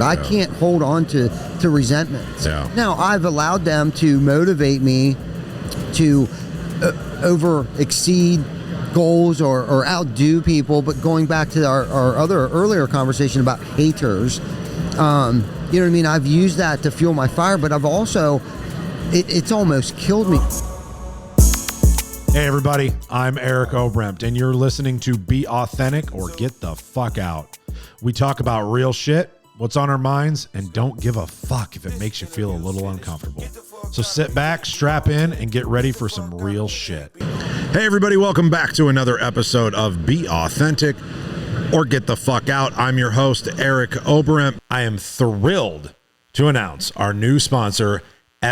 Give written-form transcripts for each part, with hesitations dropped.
I can't hold on to resentments. Yeah. Now, I've allowed them to motivate me to over exceed goals or outdo people, but going back to our earlier conversation about haters, you know what I mean? I've used that to fuel my fire, but I've also, it's almost killed me. Hey everybody, I'm Eric Obrempt, and you're listening to Be Authentic or Get the Fuck Out. We talk about real shit, what's on our minds, and don't give a fuck if it makes you feel a little uncomfortable. So sit back, strap in, and get ready for some real shit. Hey everybody, welcome back to another episode of Be Authentic or Get the Fuck Out. I'm your host, Eric Obrempt. I am thrilled to announce our new sponsor,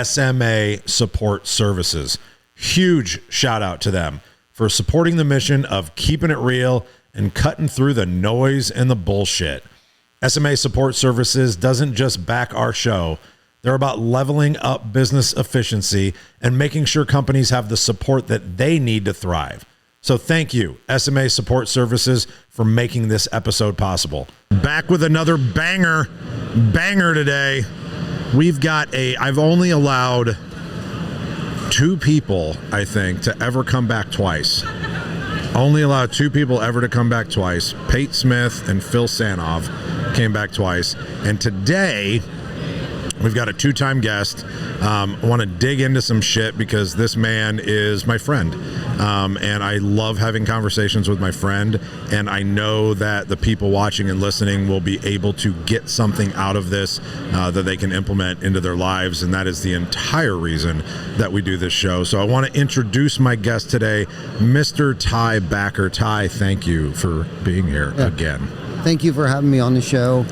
SMA Support Services. Huge shout out to them for supporting the mission of keeping it real and cutting through the noise and the bullshit. SMA Support Services doesn't just back our show. They're about leveling up business efficiency and making sure companies have the support that they need to thrive. So thank you, SMA Support Services, for making this episode possible. Back with another banger today. We've got I've only allowed 2 people, I think, to ever come back twice. Only allowed 2 people ever to come back twice. Pate Smith and Phil Sanov came back twice. And today, we've got a 2-time guest. I want to dig into some shit because this man is my friend. And I love having conversations with my friend. And I know that the people watching and listening will be able to get something out of this that they can implement into their lives. And that is the entire reason that we do this show. So I want to introduce my guest today, Mr. Ty Backer. Ty, thank you for being here again. Thank you for having me on the show.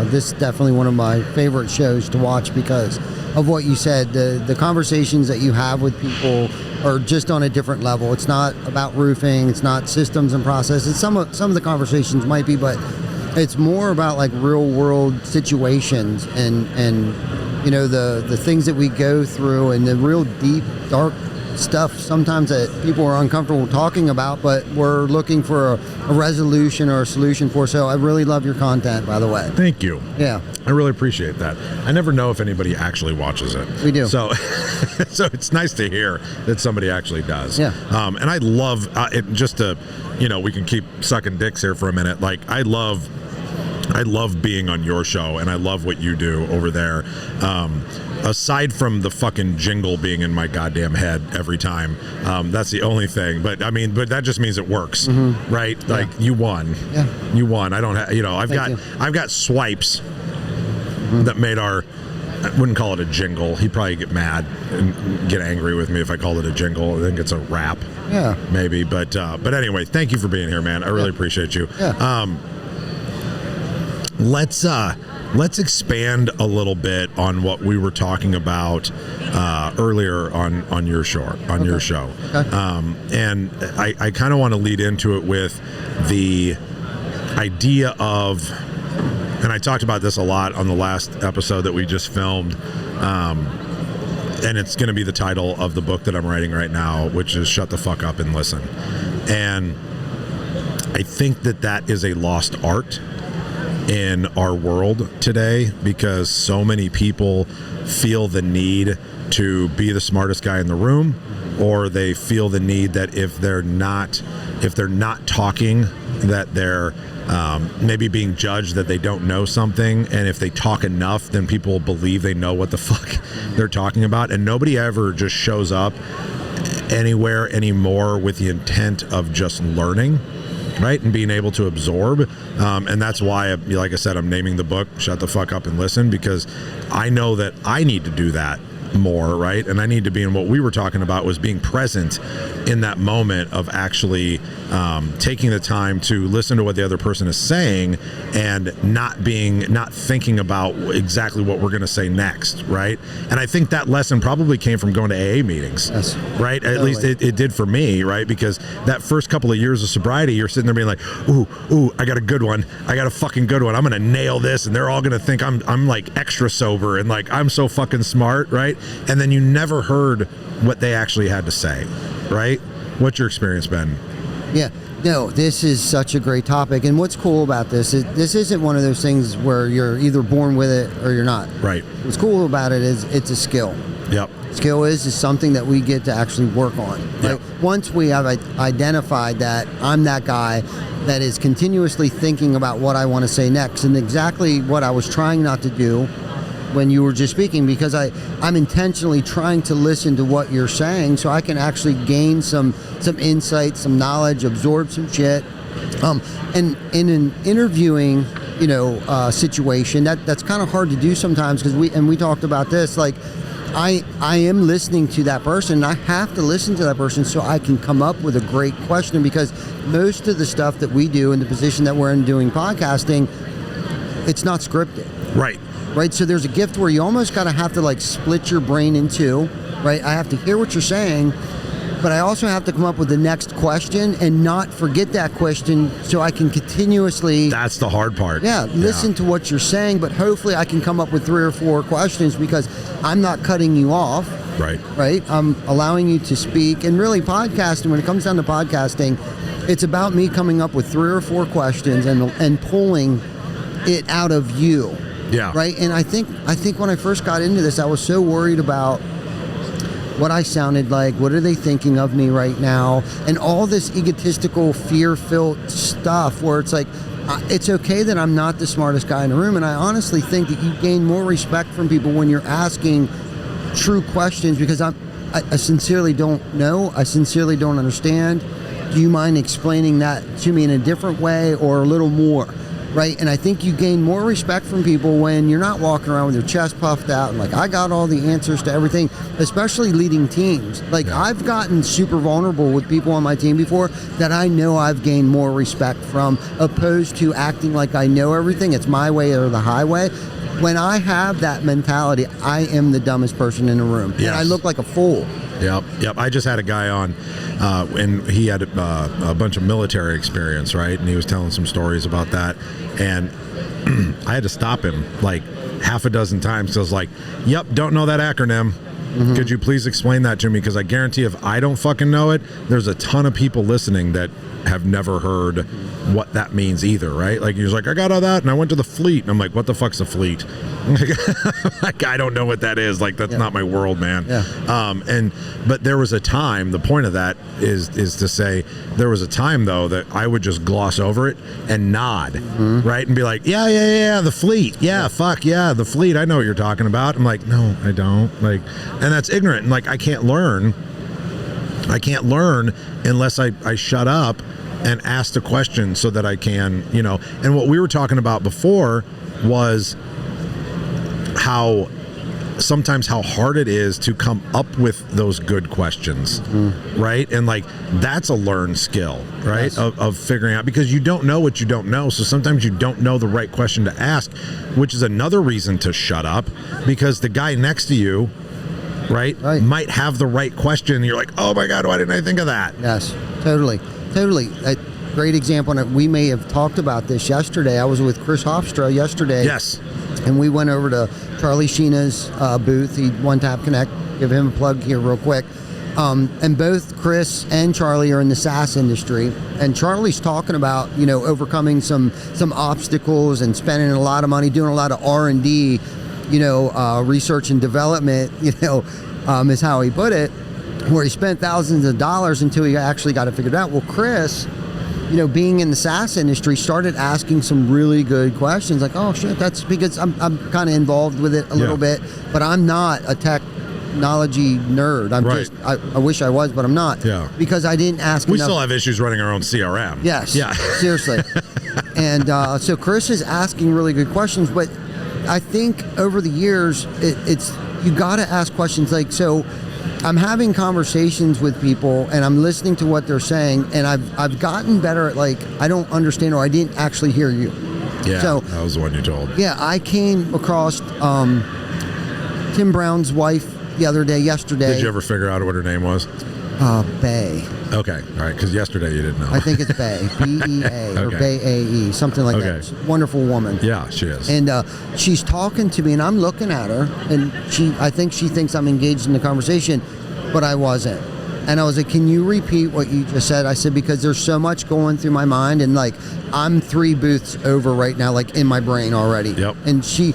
This is definitely one of my favorite shows to watch because of what you said. The conversations that you have with people are just on a different level. It's not about roofing. It's not systems and processes. Some of the conversations might be, but it's more about like real world situations and you know the things that we go through and the real deep, dark stuff sometimes that people are uncomfortable talking about, but we're looking for a resolution or a solution for. So I really love your content, by the way. Thank you. Yeah. I really appreciate that. I never know if anybody actually watches it. We do. So so it's nice to hear that somebody actually does. Yeah. And I love it. Just to, you know, we can keep sucking dicks here for a minute. Like, I love being on your show, and I love what you do over there. Aside from the fucking jingle being in my goddamn head every time, that's the only thing. But I mean, but that just means it works, right? Yeah. Like, you won. Yeah. You won. I don't have, you know, I've got swipes that made I wouldn't call it a jingle. He'd probably get mad and get angry with me if I called it a jingle. I think it's a rap. Yeah. Maybe. But anyway, thank you for being here, man. I really appreciate you. Yeah. Let's expand a little bit on what we were talking about earlier on your show. Okay. And I kind of want to lead into it with the idea of, and I talked about this a lot on the last episode that we just filmed, and it's going to be the title of the book that I'm writing right now, which is Shut the Fuck Up and Listen. And I think that is a lost art in our world today because so many people feel the need to be the smartest guy in the room, or they feel the need that if they're not talking, that they're maybe being judged that they don't know something, and if they talk enough, then people believe they know what the fuck they're talking about, and nobody ever just shows up anywhere anymore with the intent of just learning, right, and being able to absorb, and that's why, like I said, I'm naming the book Shut the Fuck Up and Listen, because I know that I need to do that more, right, and I need to be in what we were talking about was being present in that moment of actually taking the time to listen to what the other person is saying and not thinking about exactly what we're going to say next, right? And I think that lesson probably came from going to AA meetings, yes, right? Totally. At least it did for me, right? Because that first couple of years of sobriety, you're sitting there being like, ooh, I got a good one. I got a fucking good one. I'm going to nail this, and they're all going to think I'm like extra sober and like I'm so fucking smart, right? And then you never heard what they actually had to say, right? What's your experience been? Yeah, No, this is such a great topic. And what's cool about this is this isn't one of those things where you're either born with it or you're not. Right. What's cool about it is it's a skill. Yep. Skill is something that we get to actually work on. Right? Yep. Once we have identified that I'm that guy that is continuously thinking about what I want to say next, and exactly what I was trying not to do when you were just speaking, because I'm intentionally trying to listen to what you're saying so I can actually gain some insight, some knowledge, absorb some shit. And in an interviewing, situation, that's kind of hard to do sometimes, because we talked about this, like I am listening to that person, and I have to listen to that person so I can come up with a great question, because most of the stuff that we do in the position that we're in doing podcasting, it's not scripted. Right, so there's a gift where you almost gotta have to like split your brain in two, right? I have to hear what you're saying, but I also have to come up with the next question and not forget that question, so I can continuously... That's the hard part. Listen to what you're saying, but hopefully I can come up with 3 or 4 questions, because I'm not cutting you off. Right? I'm allowing you to speak. And really, podcasting, when it comes down to podcasting, it's about me coming up with 3 or 4 questions and pulling it out of you. Yeah. Right. And I think when I first got into this, I was so worried about what I sounded like. What are they thinking of me right now? And all this egotistical, fear-filled stuff where it's like, it's okay that I'm not the smartest guy in the room. And I honestly think that you gain more respect from people when you're asking true questions, because I sincerely don't know. I sincerely don't understand. Do you mind explaining that to me in a different way or a little more? Right, and I think you gain more respect from people when you're not walking around with your chest puffed out and like, I got all the answers to everything, especially leading teams. Like, I've gotten super vulnerable with people on my team before that I know I've gained more respect from, opposed to acting like I know everything. It's my way or the highway. When I have that mentality, I am the dumbest person in the room. Yes. And I look like a fool. Yep. I just had a guy on, and he had a bunch of military experience, right? And he was telling some stories about that, and I had to stop him like half a dozen times. So I was like, "Yep, don't know that acronym. Mm-hmm. Could you please explain that to me? Because I guarantee if I don't fucking know it, there's a ton of people listening that have never heard what that means either, right? Like, he was like, I got all that, and I went to the fleet. And I'm like, what the fuck's a fleet? Like, I don't know what that is. Like, that's not my world, man. Yeah. But there was a time, the point of that is to say, there was a time, though, that I would just gloss over it and nod, right? And be like, yeah, the fleet. Yeah, fuck, yeah, the fleet. I know what you're talking about. I'm like, no, I don't. Like, and that's ignorant. And, like, I can't learn unless I shut up and ask the question so that I can, and what we were talking about before was how hard it is to come up with those good questions, right? And like, that's a learned skill, right? Yes. Of figuring out, because you don't know what you don't know. So sometimes you don't know the right question to ask, which is another reason to shut up, because the guy next to you, right, might have the right question. And you're like, oh my God, why didn't I think of that? Yes, totally. A great example, and we may have talked about this yesterday. I was with Chris Hofstra yesterday. Yes. And we went over to Charlie Sheena's booth. He One Tap Connect. Give him a plug here real quick. And both Chris and Charlie are in the SaaS industry. And Charlie's talking about, overcoming some obstacles and spending a lot of money, doing a lot of R&D, research and development, is how he put it, where he spent thousands of dollars until he actually got it figured out. Well, Chris, being in the SaaS industry, started asking some really good questions, like, oh shit, that's because I'm kind of involved with it a little bit, but I'm not a technology nerd. I'm just, I wish I was, but I'm not. Yeah. Because I didn't ask enough. We still have issues running our own CRM. Yes. Yeah. Seriously. And so Chris is asking really good questions, but I think over the years, it's you got to ask questions like, so I'm having conversations with people and I'm listening to what they're saying, and I've gotten better at, like, I don't understand, or I didn't actually hear you. Yeah, so, that was the one you told. Yeah, I came across Tim Brown's wife yesterday. Did you ever figure out what her name was? Bay. Okay, all right, because yesterday you didn't know. I think it's Bay, B-E-A, or Bay-A-E, something like that. She's a wonderful woman. Yeah, she is. And she's talking to me, and I'm looking at her, and I think she thinks I'm engaged in the conversation, but I wasn't. And I was like, can you repeat what you just said? I said, because there's so much going through my mind, and like I'm 3 booths over right now, like in my brain already. Yep. And she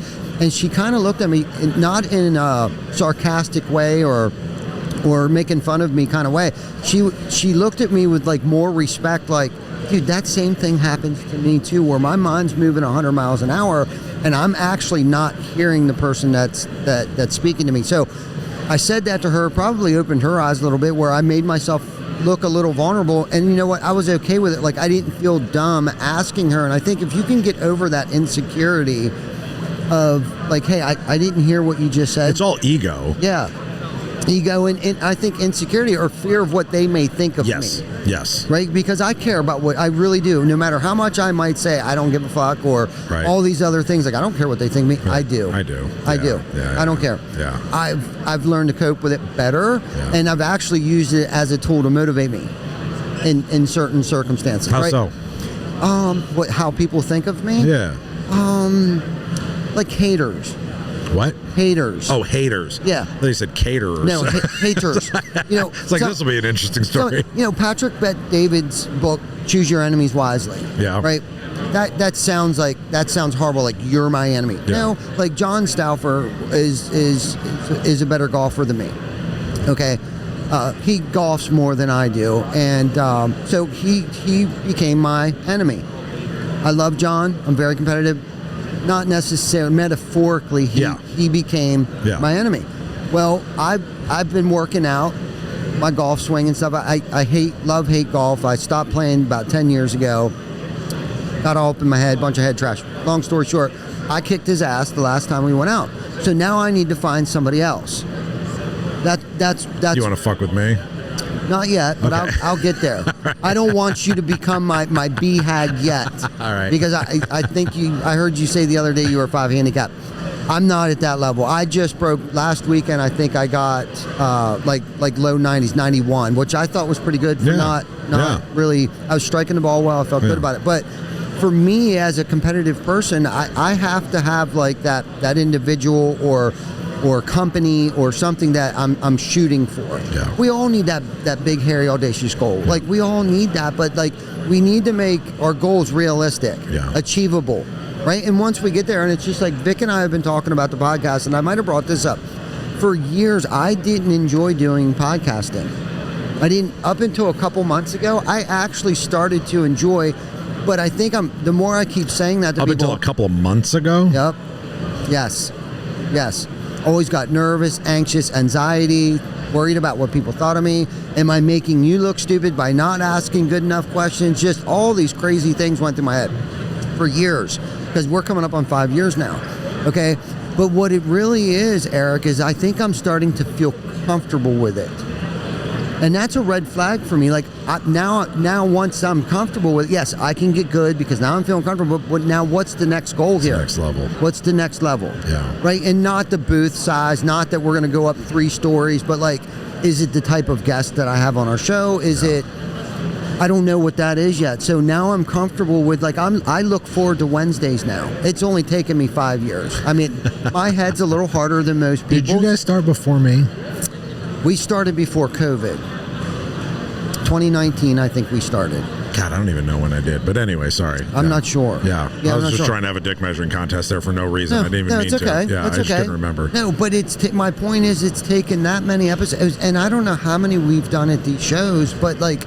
kind of looked at me, not in a sarcastic way or making fun of me kind of way. She looked at me with like more respect, like, dude, that same thing happens to me too, where my mind's moving 100 miles an hour and I'm actually not hearing the person that's speaking to me. So I said that to her, probably opened her eyes a little bit, where I made myself look a little vulnerable. And you know what? I was okay with it. Like, I didn't feel dumb asking her. And I think if you can get over that insecurity of like, hey, I didn't hear what you just said. It's all ego. Yeah. Ego and I think insecurity or fear of what they may think of me. Yes. Right? Because I care about what I really do. No matter how much I might say I don't give a fuck or all these other things, like I don't care what they think of me. Right. I do. Yeah, I don't care. Yeah. I've learned to cope with it better, and I've actually used it as a tool to motivate me in certain circumstances. How right? so? How people think of me? Yeah. Like haters. What? Haters. Oh, haters. Yeah. They said caterers. No, haters. You know, it's like, this will be an interesting story. You know, Patrick Bet-David's book, Choose Your Enemies Wisely. Yeah. Right? That sounds horrible, like you're my enemy. Yeah. No, like John Stauffer is a better golfer than me. Okay? He golfs more than I do, and so he became my enemy. I love John. I'm very competitive. Not necessarily metaphorically, he became my enemy. Well, I've been working out my golf swing and stuff. I hate golf. I stopped playing about 10 years ago. Got all up in my head, bunch of head trash. Long story short, I kicked his ass the last time we went out. So now I need to find somebody else. That's You want to fuck with me? Not yet, but okay. I'll get there. Right. I don't want you to become my BHAG yet. All right. Because I think I heard you say the other day you were 5 handicap. I'm not at that level. I just broke last weekend. I think I got like low 90s, 91, which I thought was pretty good for not really. I was striking the ball well. I felt good about it. But for me as a competitive person, I have to have like that individual or company or something that I'm shooting for. Yeah. We all need that big, hairy, audacious goal. Like, we all need that, but like, we need to make our goals realistic, achievable, right? And once we get there, and it's just like Vic and I have been talking about the podcast, and I might have brought this up. For years, I didn't enjoy doing podcasting. I didn't, up until a couple months ago, I actually started to enjoy, but I think the more I keep saying that to people. Up until a couple of months ago? Yep. Yes. Always got nervous, anxious, anxiety, worried about what people thought of me. Am I making you look stupid by not asking good enough questions? Just all these crazy things went through my head for years, because we're coming up on 5 years now. Okay. But what it really is, Eric, is I think I'm starting to feel comfortable with it. And that's a red flag for me. Like, now once I'm comfortable with it, yes, I can get good because now I'm feeling comfortable. But now what's the next goal here? Next level. What's the next level? Yeah. Right? And not the booth size, not that we're going to go up 3 stories, but like, is it the type of guest that I have on our show? Is it, I don't know what that is yet. So now I'm comfortable with, like, I look forward to Wednesdays now. It's only taken me 5 years. I mean, my head's a little harder than most people. Did you guys start before me? We started before COVID. 2019, I think we started. God, I don't even know when I did. But anyway, sorry. I'm not sure. Yeah I was just trying to have a dick measuring contest there for no reason. I didn't even mean to. Yeah, I just couldn't remember. No, but my point is, it's taken that many episodes, and I don't know how many we've done at these shows, but like,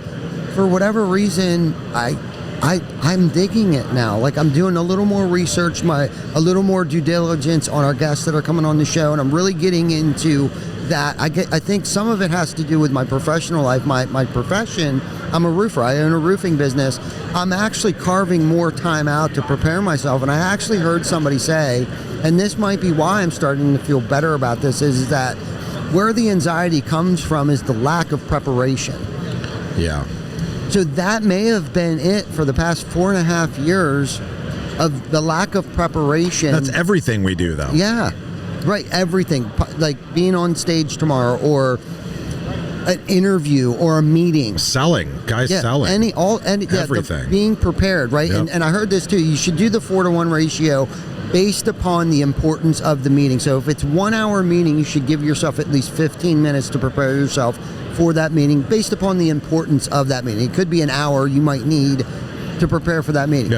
for whatever reason, I'm digging it now. Like, I'm doing a little more research, a little more due diligence on our guests that are coming on the show, and I'm really getting into that. I think some of it has to do with my professional life, my profession. I'm a roofer. I own a roofing business. I'm actually carving more time out to prepare myself. And I actually heard somebody say, and this might be why I'm starting to feel better about this, is that where the anxiety comes from is the lack of preparation. Yeah. So that may have been it for the past 4.5 years, of the lack of preparation. That's everything we do, though. Yeah. Right, everything, like being on stage tomorrow, or an interview, or a meeting, selling, everything, being being prepared, right? Yep. And I heard this too. You should do the 4-to-1 ratio based upon the importance of the meeting. So if it's 1 hour meeting, you should give yourself at least 15 minutes to prepare yourself for that meeting based upon the importance of that meeting. It could be an hour you might need to prepare for that meeting,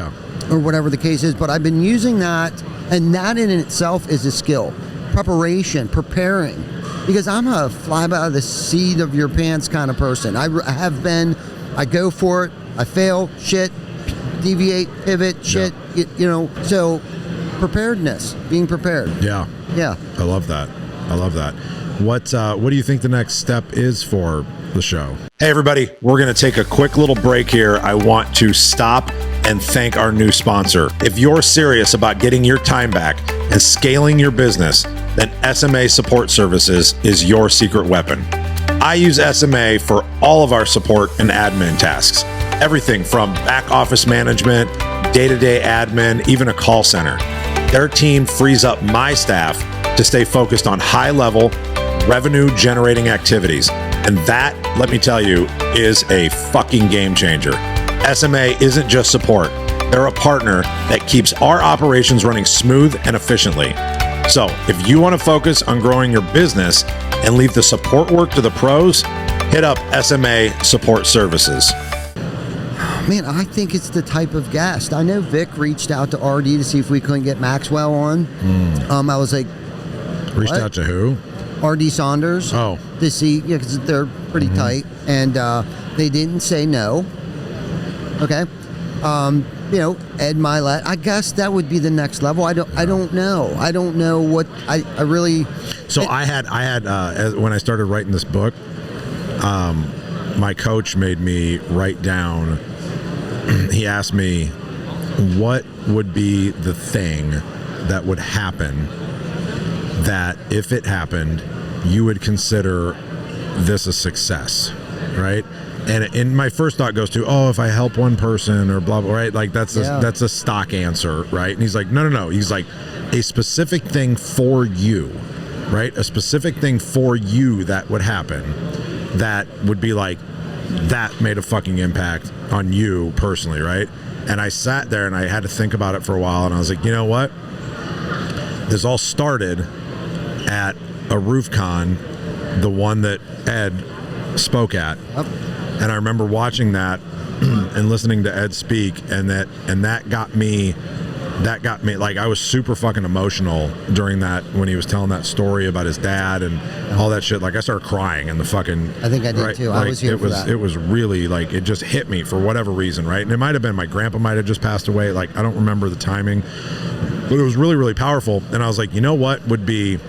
or whatever the case is. But I've been using that, and that in itself is a skill. Preparation, preparing. Because I'm a fly by the seat of your pants kind of person. I have been. I go for it. I fail. Shit. Deviate. Pivot. Shit. So preparedness. Being prepared. Yeah. I love that. What do you think the next step is for the show? Hey, everybody. We're going to take a quick little break here. I want to stop and thank our new sponsor. If you're serious about getting your time back and scaling your business, then SMA Support Services is your secret weapon. I use SMA for all of our support and admin tasks. Everything from back office management, day-to-day admin, even a call center. Their team frees up my staff to stay focused on high-level, revenue-generating activities. And that, let me tell you, is a fucking game changer. SMA isn't just support. They're a partner that keeps our operations running smooth and efficiently. So if you want to focus on growing your business and leave the support work to the pros, hit up SMA Support Services. Man, I think it's the type of guest. I know Vic reached out to RD to see if we couldn't get Maxwell on. I was like, reached out to who? RD Saunders. Oh. To see, because they're pretty tight. And they didn't say no. Okay. Ed Milet. I guess that would be the next level. I don't know. I don't know what I really. So I had when I started writing this book, my coach made me write down. He asked me, what would be the thing that would happen that if it happened, you would consider this a success, right? And my first thought goes to, if I help one person or blah, blah, right? Like that's a stock answer, right? And he's like, no. He's like, a specific thing for you, right? A specific thing for you that would happen that would be like, that made a fucking impact on you personally, right? And I sat there and I had to think about it for a while, and I was like, you know what? This all started at a roof con, the one that Ed spoke at. And I remember watching that and listening to Ed speak, and that got me, like, I was super fucking emotional during that, when he was telling that story about his dad and all that shit. Like, I started crying and the fucking, I think I did too. Like, I was here for that. It was really, like, it just hit me for whatever reason, right? And it might have been my grandpa might have just passed away. Like, I don't remember the timing, but it was really, really powerful. And I was like, you know what would be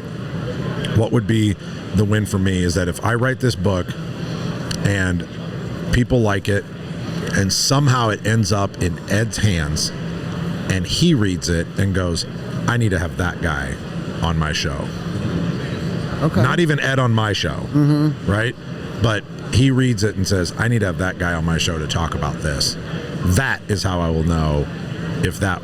the win for me is that if I write this book and people like it, and somehow it ends up in Ed's hands, and he reads it and goes, I need to have that guy on my show. Okay. Not even Ed on my show, right? But he reads it and says, I need to have that guy on my show to talk about this. That is how I will know if that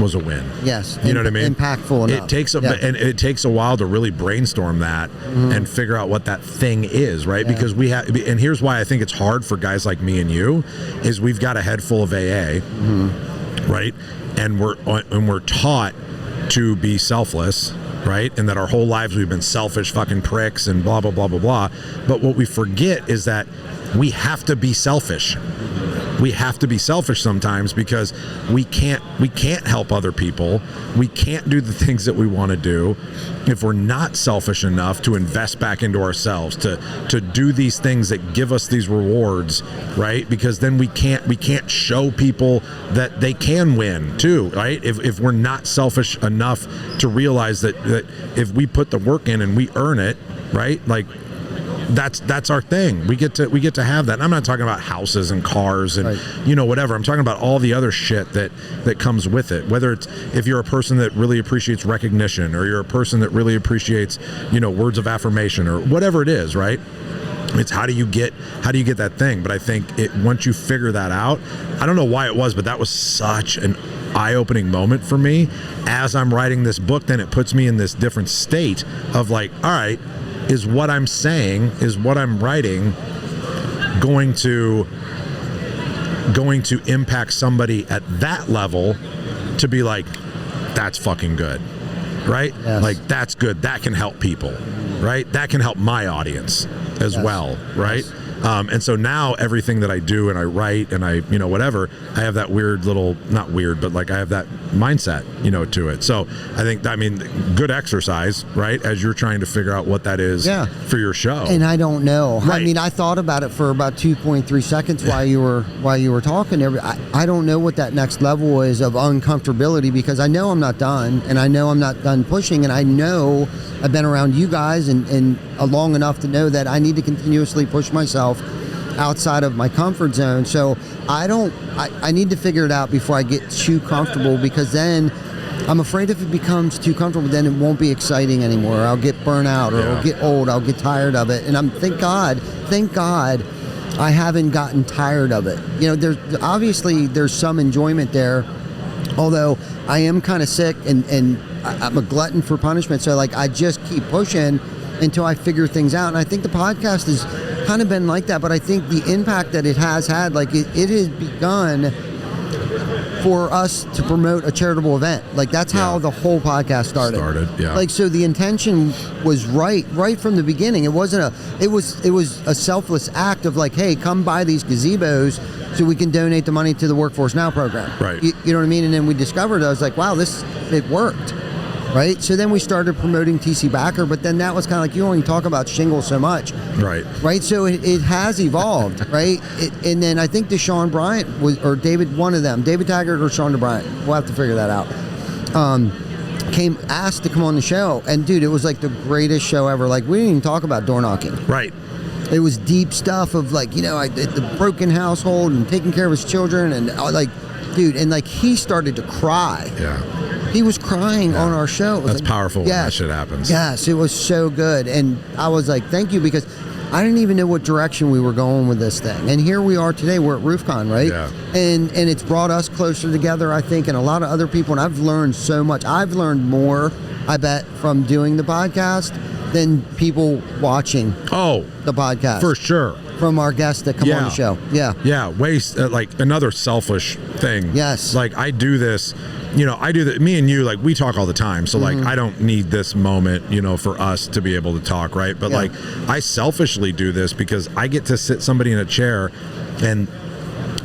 was a win. Yes. You know what I mean? Impactful enough. It takes a while to really brainstorm that and figure out what that thing is, right? Yeah. Because we have, and here's why I think it's hard for guys like me and you, is we've got a head full of AA, right? And we're taught to be selfless, right? And that our whole lives we've been selfish fucking pricks and blah, blah, blah, blah, blah. But what we forget is that we have to be selfish. We have to be selfish sometimes because we can't help other people. We can't do the things that we want to do if we're not selfish enough to invest back into ourselves, to do these things that give us these rewards, right? Because then we can't show people that they can win too, right? If we're not selfish enough to realize that if we put the work in and we earn it, right? Like, that's our thing. We get to have that. And I'm not talking about houses and cars and whatever. I'm talking about all the other shit that comes with it. Whether it's if you're a person that really appreciates recognition, or you're a person that really appreciates words of affirmation, or whatever it is, right? It's how do you get that thing? But I think once you figure that out, I don't know why it was, but that was such an eye-opening moment for me as I'm writing this book. Then it puts me in this different state of like, all right, is what I'm saying, is what I'm writing going to impact somebody at that level to be like, that's fucking good, right? Yes. Like, that's good. That can help people, right? That can help my audience as well, right? Yes. And so now everything that I do and I write and I, whatever, I have that weird little, not weird, but like I have that mindset, to it. So I think, good exercise, right? As you're trying to figure out what that is for your show. And I don't know. Right. I thought about it for about 2.3 seconds while you were talking. I don't know what that next level is of uncomfortability, because I know I'm not done, and I know I'm not done pushing, and I know I've been around you guys and long enough to know that I need to continuously push myself outside of my comfort zone. So I need to figure it out before I get too comfortable, because then I'm afraid if it becomes too comfortable, then it won't be exciting anymore. I'll get burnt out, or I'll get old. I'll get tired of it. And thank God I haven't gotten tired of it. There's some enjoyment there, although I am kind of sick and I'm a glutton for punishment. So I just keep pushing until I figure things out. And I think the podcast has kind of been like that, but I think the impact that it has had, it has begun for us to promote a charitable event. That's how the whole podcast started. So the intention was right from the beginning. It wasn't it was a selfless act of hey, come buy these gazebos so we can donate the money to the Workforce Now program. Right. You know what I mean? And then we discovered, I was like, wow, it worked. Right. So then we started promoting TC Backer, but then that was kind of you only talk about shingles so much. Right. Right. So it has evolved. Right. And then I think Deshaun Bryant or David, one of them, David Taggart or Sean Bryant, we'll have to figure that out. Asked to come on the show, and dude, it was the greatest show ever. We didn't even talk about door knocking. Right. It was deep stuff of the broken household and taking care of his children, and dude, and he started to cry. Yeah. He was crying on our show. It was That's powerful when that shit happens. Yes, it was so good. And I was like, thank you, because I didn't even know what direction we were going with this thing. And here we are today. We're at RoofCon, right? Yeah. And it's brought us closer together, I think, and a lot of other people. And I've learned so much. I've learned more, I bet, from doing the podcast than people watching the podcast. For sure. From our guests that come on the show. Yeah. Yeah. Waste, another selfish thing. Yes. I do this. I do that. Me and you, we talk all the time. So, I don't need this moment, for us to be able to talk, right? But, I selfishly do this because I get to sit somebody in a chair and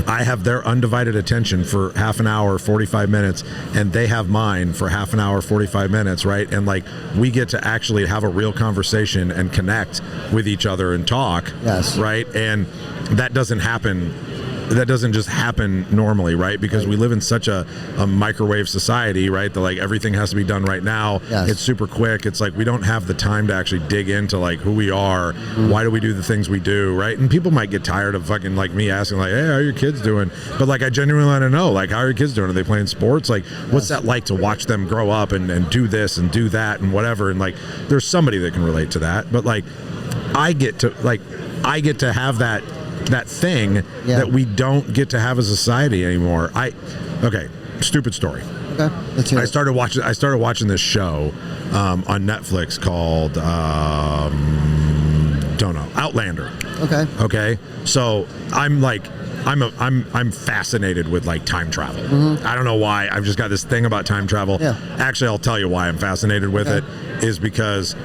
I have their undivided attention for half an hour, 45 minutes, and they have mine for half an hour, 45 minutes, right? And, we get to actually have a real conversation and connect with each other and talk, right? And that doesn't happen. That doesn't just happen normally, right? Because we live in such a microwave society, right? That everything has to be done right now. Yes. It's super quick. It's we don't have the time to actually dig into who we are. Why do we do the things we do, right? And people might get tired of fucking me asking hey, how are your kids doing? But I genuinely want to know how are your kids doing? Are they playing sports? What's that like to watch them grow up and do this and do that and whatever? And there's somebody that can relate to that. But I get to have that thing that we don't get to have as a society anymore. Stupid story. Okay, let's hear I started watching this show on Netflix called Outlander. Okay. So I'm fascinated with time travel. Mm-hmm. I don't know why. I've just got this thing about time travel. Yeah. Actually, I'll tell you why I'm fascinated with it is because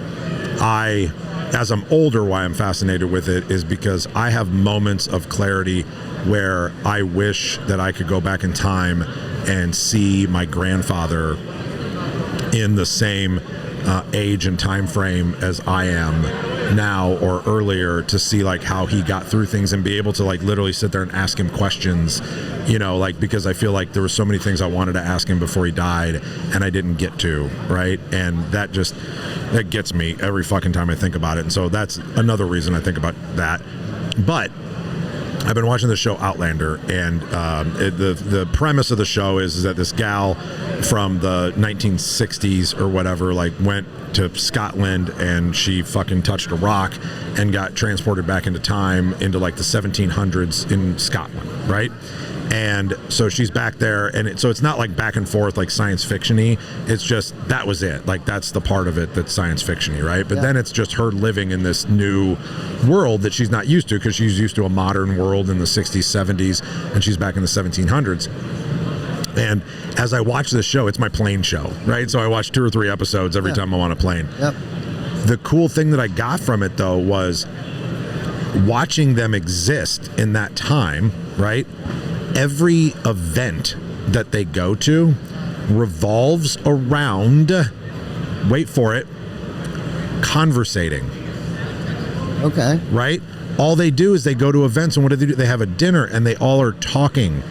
as I'm older, why I'm fascinated with it is because I have moments of clarity where I wish that I could go back in time and see my grandfather in the same age and time frame as I am now or earlier, to see how he got through things and be able to literally sit there and ask him questions, because I feel there were so many things I wanted to ask him before he died and I didn't get to, right? And that gets me every fucking time I think about it. And so that's another reason I think about that. But I've been watching the show Outlander, and the premise of the show is that this gal from the 1960s or whatever went to Scotland, and she fucking touched a rock and got transported back into time into the 1700s in Scotland, right? And so she's back there, and so it's not back and forth science fiction-y. It's just that was it. That's the part of it that's science fiction-y, right? But then it's just her living in this new world that she's not used to, because she's used to a modern world in the 60s, 70s, and she's back in the 1700s. And as I watch this show, it's my plane show, right? So I watch 2 or 3 episodes every time I'm on a plane. Yep. The cool thing that I got from it, though, was watching them exist in that time, right? Every event that they go to revolves around, wait for it, conversating. Okay. Right? All they do is they go to events, and what do? They have a dinner, and they all are talking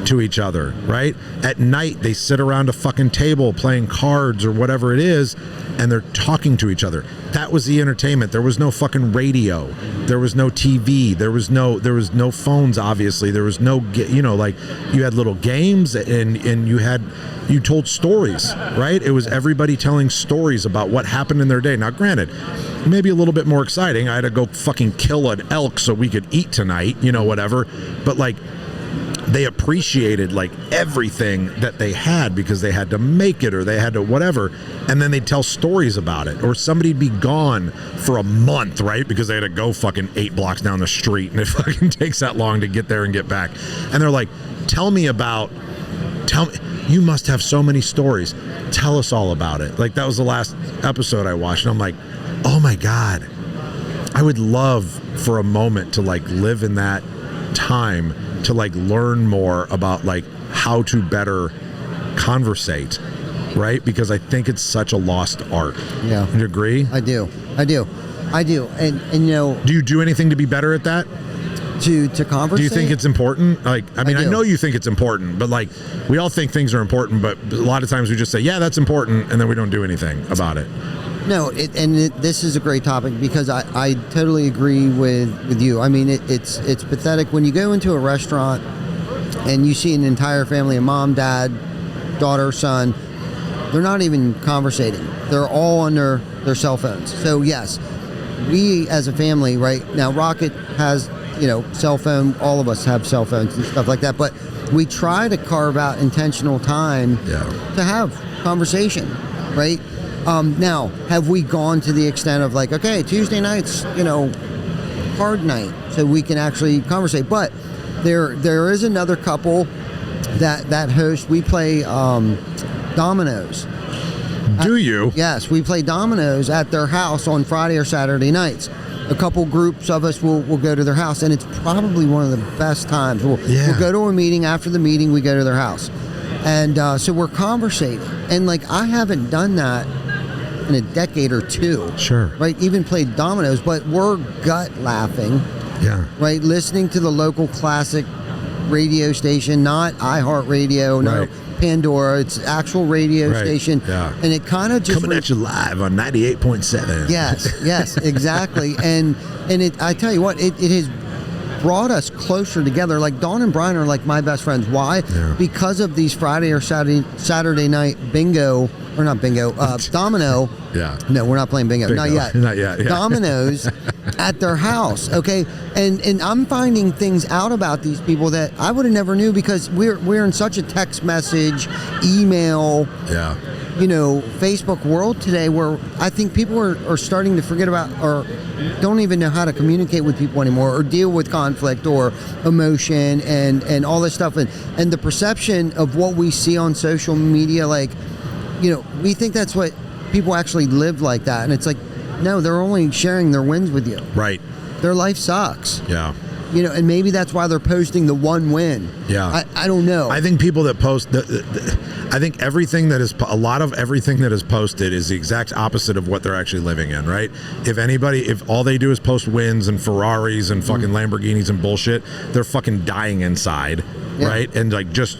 to each other, right? At night, they sit around a fucking table playing cards or whatever it is, and they're talking to each other. That was the entertainment. There was no fucking radio. There was no TV. There was no phones, obviously. There was no, like, you had little games, and you told stories, right? It was everybody telling stories about what happened in their day. Now, granted, maybe a little bit more exciting. I had to go fucking kill an elk so we could eat tonight, whatever. But, like, they appreciated, like, everything that they had because they had to make it or they had to whatever, and then they'd tell stories about it. Or somebody'd be gone for a month, right, because they had to go fucking 8 blocks down the street, and it fucking takes that long to get there and get back. And they're like, tell me, you must have so many stories. Tell us all about it. Like, that was the last episode I watched, and I'm like, oh my God, I would love for a moment to, like, live in that time, to, like, learn more about, like, how to better conversate, right? Because I think it's such a lost art. Yeah. You agree? I do. And do you do anything to be better at that? To conversate? Do you think it's important? Like, I mean, I know you think it's important, but, like, we all think things are important, but a lot of times we just say, yeah, that's important, and then we don't do anything about it. No, this is a great topic because I totally agree with you. I mean, it's pathetic when you go into a restaurant and you see an entire family of mom, dad, daughter, son. They're not even conversating. They're all on their cell phones. So, yes, we as a family, right, now Rocket has, cell phone. All of us have cell phones and stuff like that. But we try to carve out intentional time to have conversation, right? Now, have we gone to the extent of, like, okay, Tuesday nights, hard night, so we can actually conversate? But there is another couple that host. We play dominoes. Do you? Yes, we play dominoes at their house on Friday or Saturday nights. A couple groups of us will go to their house, and it's probably one of the best times. We'll go to a meeting. After the meeting, we go to their house. And so we're conversating. And, like, I haven't done that in a decade or two. Sure. Right? Even played dominoes, but we're gut laughing. Yeah. Right? Listening to the local classic radio station, not iHeartRadio, no Pandora. It's actual radio station. Yeah. And it kind of just... Coming at you live on 98.7. Yes, exactly. and I tell you what, it has brought us closer together. Like, Dawn and Brian are like my best friends. Why? Yeah. Because of these Friday or Saturday night bingo, or not bingo, domino. Yeah. No, we're not playing bingo. Not yet. Not yet. Yeah. Dominoes at their house. Okay. And I'm finding things out about these people that I would have never knew because we're in such a text message, email, Facebook world today where I think people are starting to forget about or don't even know how to communicate with people anymore or deal with conflict or emotion and all this stuff. And the perception of what we see on social media, like, we think that's what people actually live like that. And it's like, no, they're only sharing their wins with you. Right. Their life sucks. Yeah. And maybe that's why they're posting the one win. Yeah. I don't know. I think people that post, I think everything that is, a lot of everything that is posted is the exact opposite of what they're actually living in, right? If all they do is post wins and Ferraris and fucking Lamborghinis and bullshit, they're fucking dying inside. Yeah. Right? And, like, just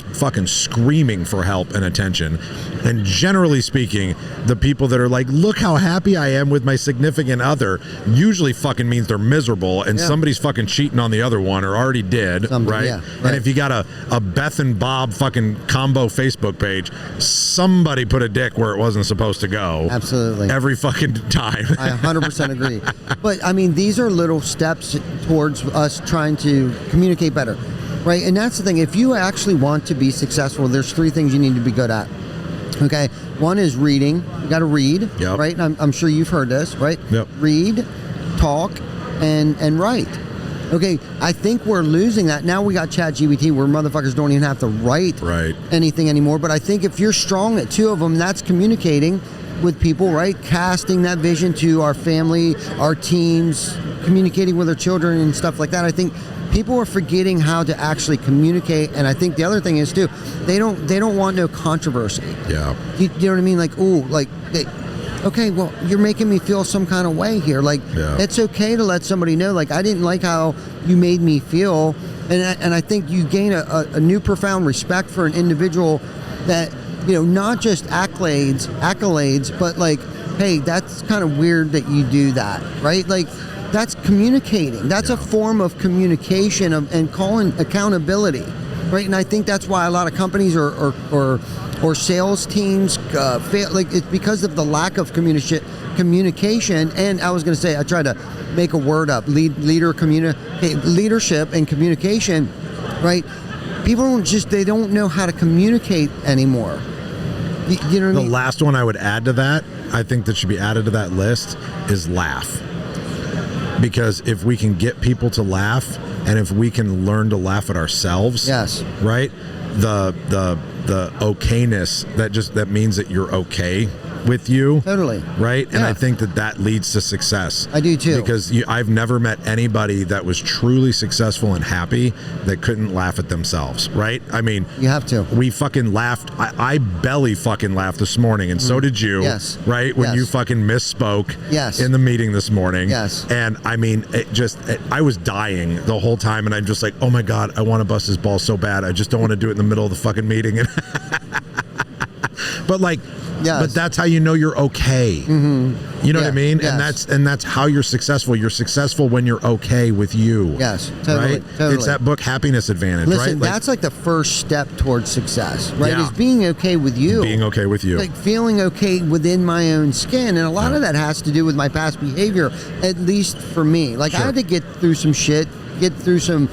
fucking screaming for help and attention. And generally speaking, the people that are like, look how happy I am with my significant other, usually fucking means they're miserable and somebody's fucking cheating on the other one or already did, right? Yeah, right? And if you got a Beth and Bob fucking combo Facebook page, somebody put a dick where it wasn't supposed to go. Absolutely. Every fucking time. I 100% agree. But, I mean, these are little steps towards us trying to communicate better. Right, and that's the thing. If you actually want to be successful, there's 3 things you need to be good at. Okay, one is reading. You got to read, right? And I'm sure you've heard this, right? Yep. Read, talk, and write. Okay, I think we're losing that. Now we got ChatGPT where motherfuckers don't even have to write anything anymore. But I think if you're strong at two of them, that's communicating with people, right? Casting that vision to our family, our teams, communicating with our children and stuff like that. I think people are forgetting how to actually communicate, and I think the other thing is too, they don't want no controversy. Yeah. You know what I mean? Like, ooh, like, okay, well, you're making me feel some kind of way here. Like, it's okay to let somebody know, like, I didn't like how you made me feel, and I think you gain a new profound respect for an individual that, you know, not just accolades, but like, hey, that's kind of weird that you do that, right? Like, that's communicating. That's a form of communication and calling accountability, right? And I think that's why a lot of companies or sales teams fail. Like, it's because of the lack of communication. And I was going to say, I tried to make a word up: leadership and communication, right? People they don't know how to communicate anymore. You know what I mean? The last one I would add to that, I think that should be added to that list, is laugh. Because if we can get people to laugh, and if we can learn to laugh at ourselves, right? The okayness, that means that you're okay with you, totally, right? And I think that leads to success. I do too, because I've never met anybody that was truly successful and happy that couldn't laugh at themselves, right? I mean, you have to. We fucking laughed. I belly fucking laughed this morning, and so did you. Yes. Right, when you fucking misspoke. Yes. In the meeting this morning. Yes. And I mean, I was dying the whole time, and I'm just like, oh my god, I want to bust his ball so bad. I just don't want to do it in the middle of the fucking meeting. But like. Yes. But that's how you know you're okay. Mm-hmm. You know what I mean? Yes. And that's how you're successful. You're successful when you're okay with you. Yes, totally. Right? Totally. It's that book, Happiness Advantage. Listen, right? that's like the first step towards success, right? Is being okay with you. Being okay with you. Like feeling okay within my own skin. And a lot of that has to do with my past behavior, at least for me. Like I had to get through some shit, get through some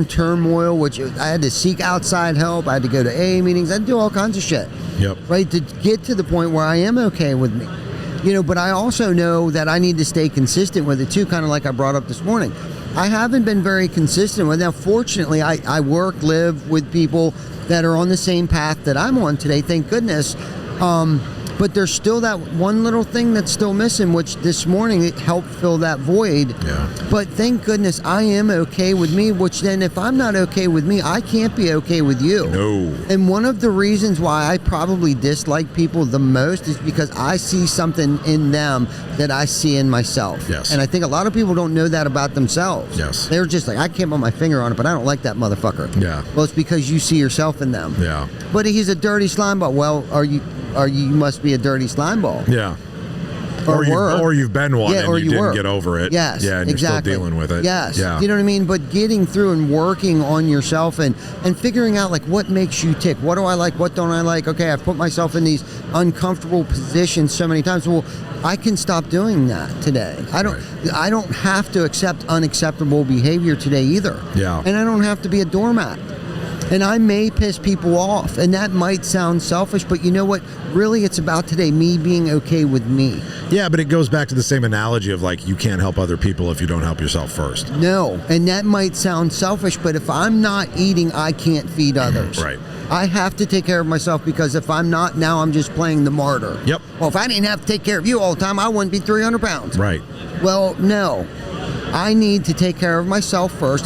turmoil, which I had to seek outside help. I had to go to AA meetings. I had to do all kinds of shit. Yep. Right, to get to the point where I am okay with me. You know, but I also know that I need to stay consistent with it too, kind of like I brought up this morning. I haven't been very consistent with it. Now, fortunately, I work, live with people that are on the same path that I'm on today, thank goodness. But there's still that one little thing that's still missing, which this morning it helped fill that void. Yeah. But thank goodness I am okay with me, which then if I'm not okay with me, I can't be okay with you. No. And one of the reasons why I probably dislike people the most is because I see something in them that I see in myself. Yes. And I think a lot of people don't know that about themselves. Yes. They're just like, I can't put my finger on it, but I don't like that motherfucker. Yeah. Well, it's because you see yourself in them. Yeah. But he's a dirty slime ball. Well, you must be a dirty slime ball. Yeah. Or you've been one and you didn't get over it. Yes. Yeah, and exactly. you're still dealing with it. Yes. Yeah. You know what I mean? But getting through and working on yourself and figuring out like what makes you tick. What do I like? What don't I like? Okay, I've put myself in these uncomfortable positions so many times. Well, I can stop doing that today. I don't have to accept unacceptable behavior today either. Yeah. And I don't have to be a doormat. And I may piss people off, and that might sound selfish, but you know what? Really, it's about today, me being okay with me. Yeah, but it goes back to the same analogy of like, you can't help other people if you don't help yourself first. No, and that might sound selfish, but if I'm not eating, I can't feed others. Right. I have to take care of myself, because if I'm not, now I'm just playing the martyr. Yep. Well, if I didn't have to take care of you all the time, I wouldn't be 300 pounds. Right. Well, no. I need to take care of myself first.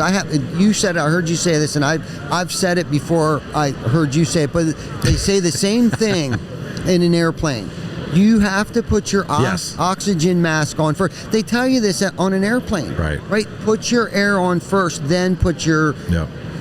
You said it, I heard you say this, and I've said it before I heard you say it, but they say the same thing in an airplane. You have to put your oxygen mask on first. They tell you this on an airplane. Right? Put your air on first, then put your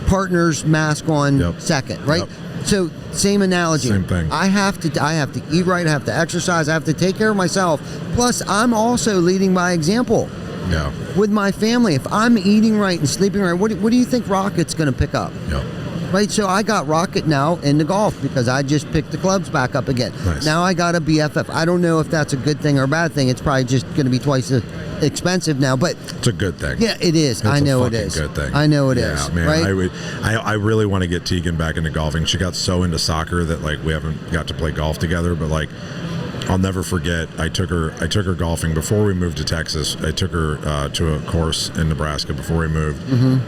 partner's mask on second, right? Yep. So same analogy. Same thing. I have to eat right, I have to exercise, I have to take care of myself. Plus, I'm also leading by example. Yeah. With my family, if I'm eating right and sleeping right, what do you think Rocket's going to pick up? Yeah. Right, so I got Rocket now into golf because I just picked the clubs back up again. Nice. Now I got a BFF. I don't know if that's a good thing or a bad thing. It's probably just going to be twice as expensive now, but it's a good thing. Yeah, it is. It's I know it is. Good thing. I know it is. Man, right? I really want to get Tegan back into golfing. She got so into soccer that like we haven't got to play golf together, but like I'll never forget. I took her golfing before we moved to Texas. I took her to a course in Nebraska before we moved,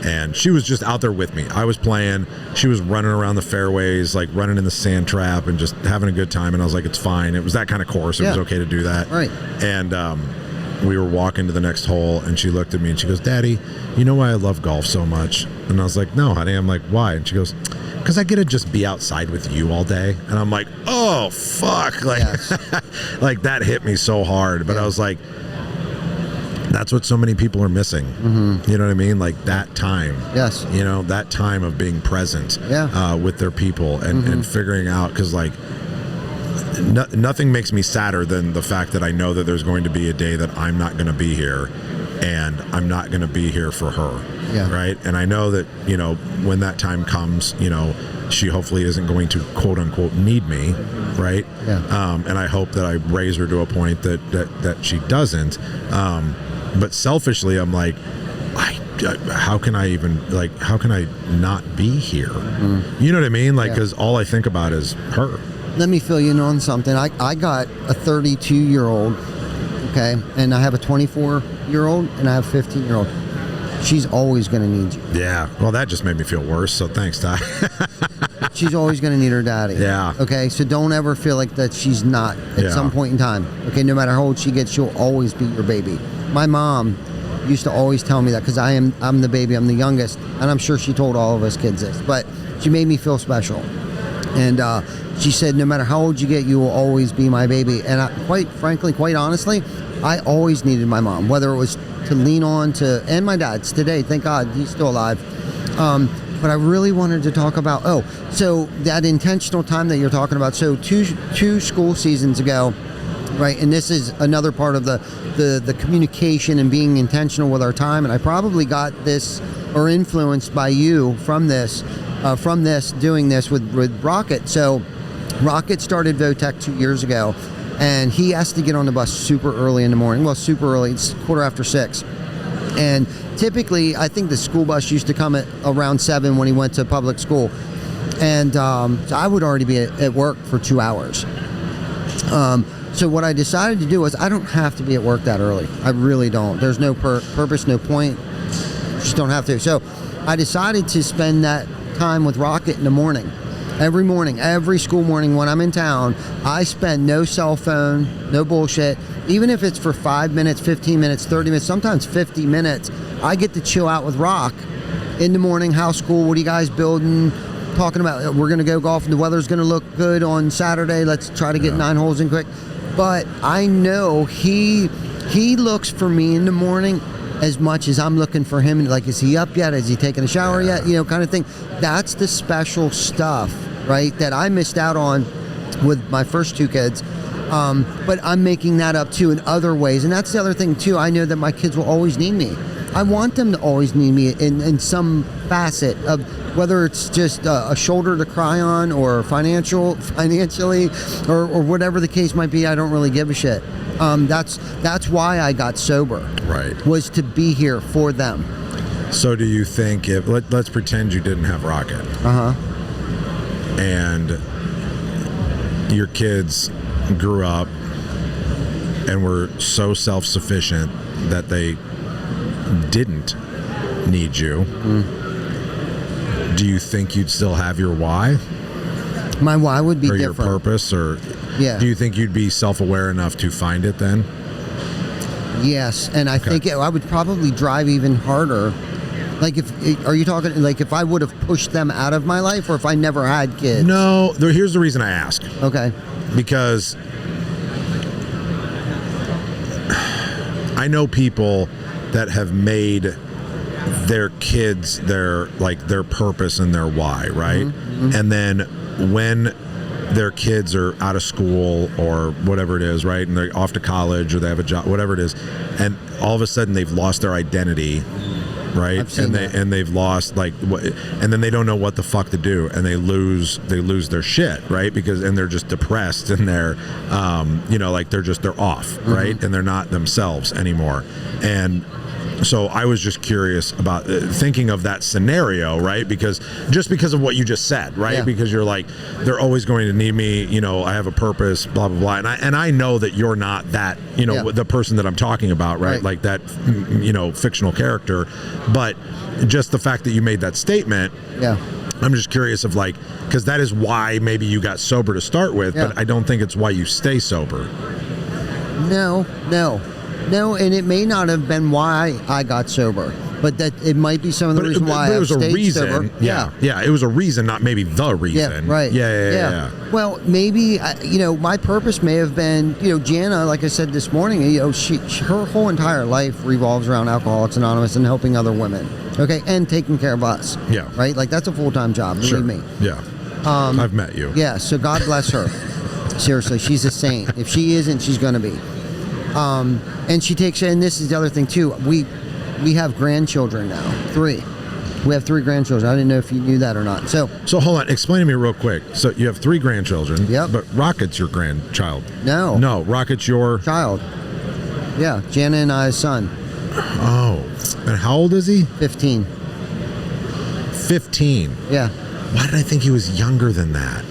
and she was just out there with me. I was playing. She was running around the fairways, like running in the sand trap, and just having a good time. And I was like, "It's fine." It was that kind of course. It was okay to do that. Right. And we were walking to the next hole, and she looked at me and she goes, "Daddy, you know why I love golf so much?" And I was like, "No, honey." I'm like, "Why?" And she goes, "Because I get to just be outside with you all day." And I'm like, "Oh fuck!" Like, like that hit me so hard. But I was like, that's what so many people are missing. You know what I mean? Like that time. Yes. You know, that time of being present with their people and figuring out, because like nothing makes me sadder than the fact that I know that there's going to be a day that I'm not going to be here, and I'm not going to be here for her. Yeah. Right. And I know that, you know, when that time comes, you know, she hopefully isn't going to quote unquote need me. Right. Yeah. And I hope that I raise her to a point that she doesn't. But selfishly, I'm like, how can I not be here? You know what I mean? Like, because all I think about is her. Let me fill you in on something. I got a 32-year-old, okay, and I have a 24-year-old, and I have a 15-year-old. She's always going to need you. Yeah. Well, that just made me feel worse, so thanks, Ty. She's always going to need her daddy. Yeah. Okay, so don't ever feel like that she's not at some point in time. Okay, no matter how old she gets, she'll always be your baby. My mom used to always tell me that, because I'm the baby, I'm the youngest, and I'm sure she told all of us kids this, but she made me feel special. And she said, no matter how old you get, you will always be my baby. And quite frankly, quite honestly, I always needed my mom, whether it was to lean on to, and my dad's today, thank God, he's still alive. But I really wanted to talk about, so that intentional time that you're talking about. So two school seasons ago, right, and this is another part of the communication and being intentional with our time, and I probably got this or influenced by you from doing this with Rocket. So Rocket started Votech 2 years ago, and he has to get on the bus super early in the morning. Well, super early, it's 6:15. And typically, I think the school bus used to come at around 7 when he went to public school. And so I would already be at work for 2 hours. So what I decided to do was, I don't have to be at work that early. I really don't. There's no purpose, no point. Just don't have to. So I decided to spend that time with Rocket in the morning. Every school morning when I'm in town, I spend no cell phone, no bullshit. Even if it's for 5 minutes, 15 minutes, 30 minutes, sometimes 50 minutes, I get to chill out with Rock in the morning. How's school? What are you guys building? Talking about, we're going to go golf and the weather's going to look good on Saturday. Let's try to get 9 holes in quick. But I know he looks for me in the morning as much as I'm looking for him. Like, is he up yet? Is he taking a shower yet? You know, kind of thing. That's the special stuff, right, that I missed out on with my first 2 kids. But I'm making that up too in other ways. And that's the other thing too. I know that my kids will always need me. I want them to always need me in some facet of, whether it's just a shoulder to cry on, or financially, or whatever the case might be. I don't really give a shit. That's why I got sober. Right. Was to be here for them. So do you think, if let's pretend you didn't have Rocket, and your kids grew up and were so self-sufficient that they didn't need you, do you think you'd still have your why? My why would be or different. Your purpose, or do you think you'd be self-aware enough to find it then? Yes, and I think I would probably drive even harder. Like, are you talking like if I would have pushed them out of my life, or if I never had kids? No, here's the reason I ask. Okay. Because I know people that have made their kids their purpose and their why, right? And then when their kids are out of school or whatever it is, right, and they're off to college or they have a job, whatever it is, and all of a sudden they've lost their identity, right? And they've lost and then they don't know what the fuck to do, and they lose their shit, right? And they're just depressed, and they're they're off, right? And they're not themselves anymore. And So I was just curious about thinking of that scenario, right? Because of what you just said, right? Yeah. Because you're like, they're always going to need me. You know, I have a purpose, blah blah blah. And I know that you're not that. You know, the person that I'm talking about, right? Like that, you know, fictional character. But just the fact that you made that statement. Yeah. I'm just curious of like, because that is why maybe you got sober to start with, but I don't think it's why you stay sober. No, and it may not have been why I got sober, but that it might be some of the reason why I stayed sober. Yeah, it was a reason, not maybe the reason. Yeah, right. Yeah. Well, maybe you know, my purpose may have been, you know, Jana, like I said this morning, you know, her whole entire life revolves around Alcoholics Anonymous and helping other women. Okay, and taking care of us. Yeah. Right. Like that's a full-time job. Believe me. Yeah. I've met you. Yeah. So God bless her. Seriously, she's a saint. If she isn't, she's going to be. And she takes, and this is the other thing too. We have grandchildren now. 3. We have 3 grandchildren. I didn't know if you knew that or not. So hold on. Explain to me real quick. So you have 3 grandchildren. Yep. But Rocket's your grandchild. No, Rocket's your child. Yeah, Jana and I's son. Oh, and how old is he? 15. 15. Yeah. Why did I think he was younger than that?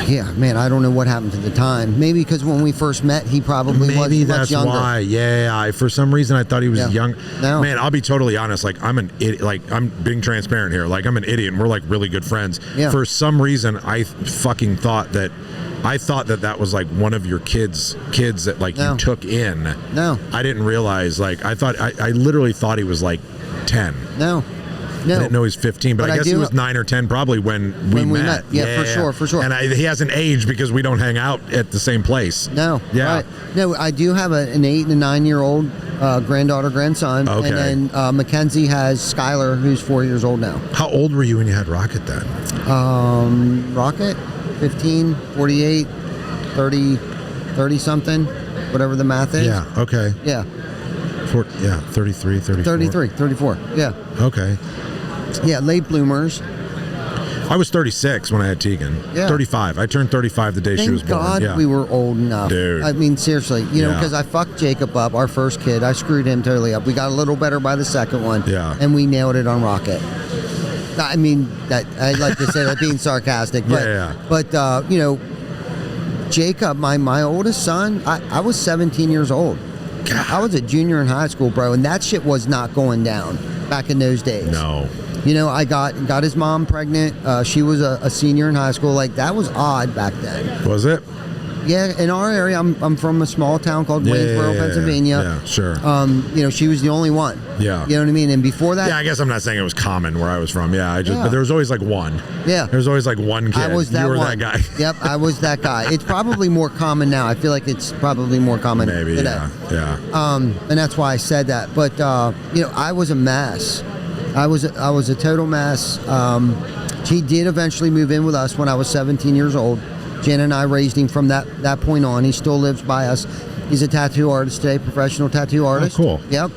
Yeah, man, I don't know what happened to the time. Maybe because when we first met, he probably was much younger. Maybe that's why. Yeah, for some reason I thought he was young. No. Man, I'll be totally honest. Like I'm an idiot. Like I'm being transparent here. Like I'm an idiot, and we're like really good friends. Yeah. For some reason, I fucking thought that. I thought that was like one of your kids that like you took in. No. I didn't realize. Like I thought. I literally thought he was like 10. No. I didn't know he was 15, but I guess he was 9 or 10 probably when we met. Yeah, for sure. And he hasn't aged because we don't hang out at the same place. No. Yeah. Right. No, I do have an 8 and a 9-year-old granddaughter, grandson. Okay. And then Mackenzie has Skylar, who's 4 years old now. How old were you when you had Rocket then? Rocket, 15, 48, 30 something, whatever the math is. Yeah, okay. Yeah. 33, 34. 33, 34, yeah. Okay. Yeah, late bloomers. I was 36 when I had Tegan. Yeah. 35. I turned 35 the day she was Thank born. God Yeah. we were old enough. Dude. I mean, seriously, you know, Yeah. because I fucked Jacob up, our first kid. I screwed him totally up. We got a little better by the second one. Yeah. And we nailed it on Rocket. I mean, that I'd like to say that being sarcastic, but but you know, Jacob, my oldest son, I was 17 years old. God. I was a junior in high school, bro, and that shit was not going down back in those days. No. You know, I got his mom pregnant. She was a senior in high school. Like, that was odd back then. Was it? Yeah, in our area, I'm from a small town called Waynesboro, Pennsylvania. Yeah, sure. You know, she was the only one. Yeah. You know what I mean? And before that... Yeah, I guess I'm not saying it was common where I was from. Yeah, but there was always like one. Yeah. There was always like one kid. I was that You were one. that guy. Yep, I was that guy. It's probably more common now. I feel like it's probably more common Maybe, today. yeah. And that's why I said that. But, you know, I was a mess. I was a total mess. He did eventually move in with us when I was 17 years old. Jen and I raised him from that point on. He still lives by us. He's a tattoo artist today, professional tattoo artist. Oh, cool. Yep.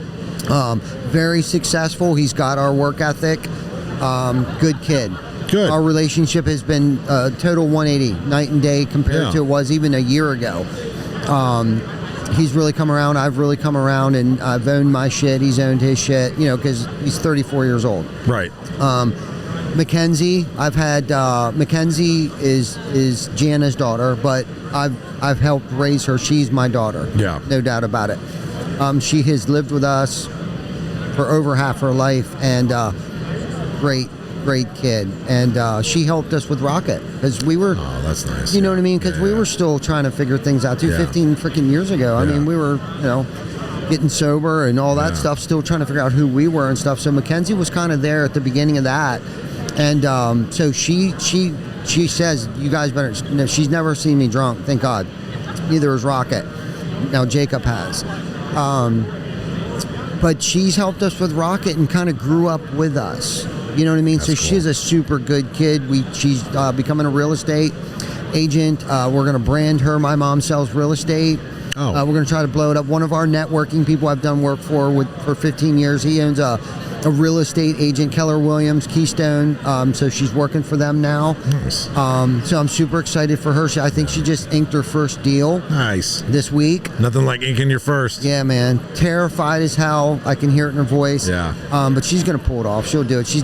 Very successful. He's got our work ethic. Good kid. Good. Our relationship has been total 180, night and day compared to it was even a year ago. He's really come around. I've really come around, and I've owned my shit. He's owned his shit, you know, because he's 34 years old. Right. Mackenzie, I've had Mackenzie is Jana's daughter, but I've helped raise her. She's my daughter. Yeah. No doubt about it. She has lived with us for over half her life, and great kid. And she helped us with Rocket because we were. Oh, that's nice. You know what I mean? Because we were still trying to figure things out too. 15 freaking years ago. I mean, we were, you know, getting sober and all that stuff, still trying to figure out who we were and stuff. So Mackenzie was kind of there at the beginning of that. And so she says, you guys better, no, she's never seen me drunk, thank God. Neither has Rocket. Now Jacob has. But she's helped us with Rocket and kind of grew up with us. You know what I mean? That's so cool. She's a super good kid. She's becoming a real estate agent. We're going to brand her. My mom sells real estate. Oh. We're going to try to blow it up. One of our networking people I've done work for 15 years, he owns a a real estate agent, Keller Williams, Keystone. So she's working for them now. Nice. So I'm super excited for her. I think she just inked her first deal. Nice. This week. Nothing like inking your first. Yeah, man. Terrified as hell. I can hear it in her voice. Yeah. But she's going to pull it off. She'll do it. She's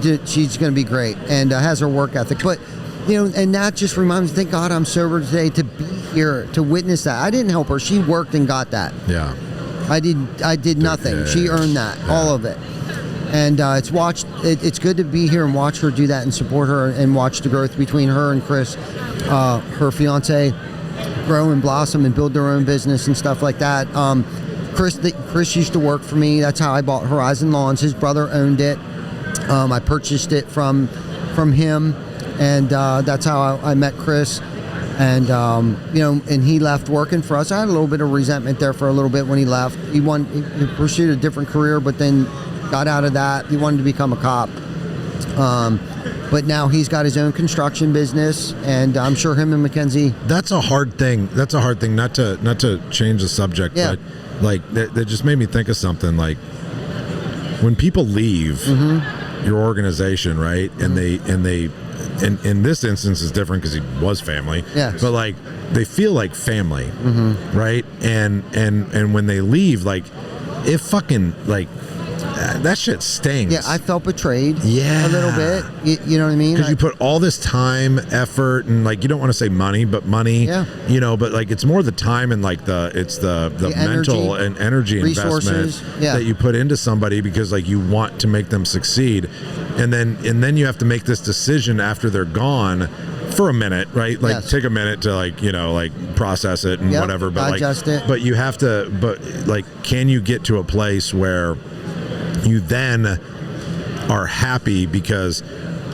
going to be great and has her work ethic. But, and that just reminds me, thank God I'm sober today to be here, to witness that. I didn't help her. She worked and got that. Yeah. I did nothing. Yeah. She earned that, all of it. And it's good to be here and watch her do that and support her and watch the growth between her and Chris, her fiance, grow and blossom and build their own business and stuff like that. Chris used to work for me. That's how I bought Horizon Lawns. His brother owned it. I purchased it from him, and that's how I met Chris. And and he left working for us. I had a little bit of resentment there for a little bit when he left. He pursued a different career, but then got out of that. He wanted to become a cop. But now he's got his own construction business, and I'm sure him and Mackenzie. That's a hard thing. Not to change the subject, Yeah. but like that just made me think of something. Like when people leave your organization, right? And and in this instance is different because he was family. Yes. But like they feel like family, right? And when they leave, like it fucking like that shit stings. Yeah, I felt betrayed. Yeah. A little bit. You know what I mean? Because you put all this time, effort, and like you don't want to say money, but money. Yeah. But like it's more the time and like the mental and energy resources, investment yeah. that you put into somebody because like you want to make them succeed, and then you have to make this decision after they're gone for a minute, right? Like Yes. take a minute to like process it and Yep, whatever. But digest it. But you have to. But like, can you get to a place where you then are happy because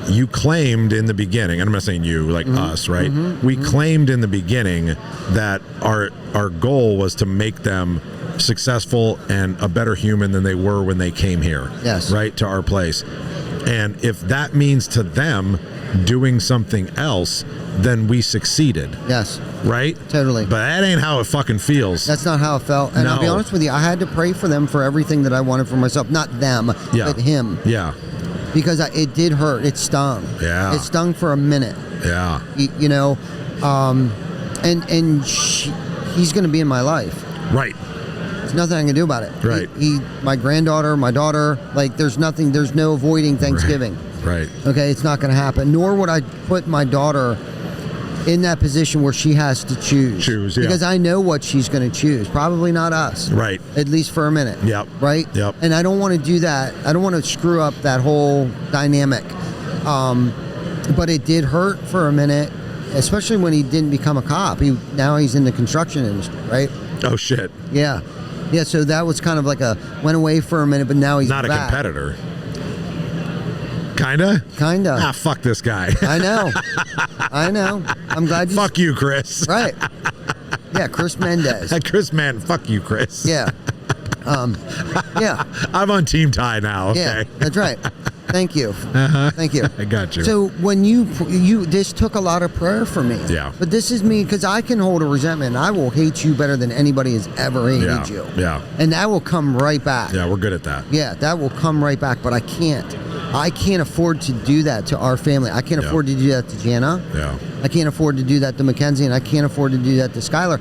you claimed in the beginning, and I'm not saying you, like us, right? We claimed in the beginning that our goal was to make them successful and a better human than they were when they came here. Yes. Right, to our place. And if that means to them doing something else, then we succeeded. Yes. Right? Totally. But that ain't how it fucking feels. That's not how it felt. And I'll be No. honest with you, I had to pray for them for everything that I wanted for myself. Not them, Yeah. but him. Yeah. Because it did hurt. It stung. Yeah. It stung for a minute. Yeah. He's going to be in my life. Right. There's nothing I can do about it. Right. My granddaughter, my daughter, like there's no avoiding Thanksgiving. Right. Okay, it's not going to happen. Nor would I put my daughter in that position where she has to choose. Yeah. Because I know what she's going to choose. Probably not us. Right. At least for a minute. Yep. Right? Yep. And I don't want to do that. I don't want to screw up that whole dynamic. But it did hurt for a minute, especially when he didn't become a cop. Now he's in the construction industry, right? Oh shit. Yeah. Yeah, so that was kind of like went away for a minute, but now he's Not back. a competitor. Kinda? Kinda. Ah, fuck this guy. I know. I'm glad you... Fuck you, Chris. Right. Yeah, Chris Mendez. Chris, man, fuck you, Chris. Yeah. Yeah. I'm on Team Ty now, okay? Yeah, that's right. Thank you. Thank you. I got you. So when you this took a lot of prayer for me. Yeah. But this is me, because I can hold a resentment. I will hate you better than anybody has ever hated you. Yeah. And that will come right back. Yeah, we're good at that. Yeah, that will come right back, but I can't afford to do that to our family. I can't afford to do that to Jana. Yeah. I can't afford to do that to Mackenzie, and I can't afford to do that to Skylar.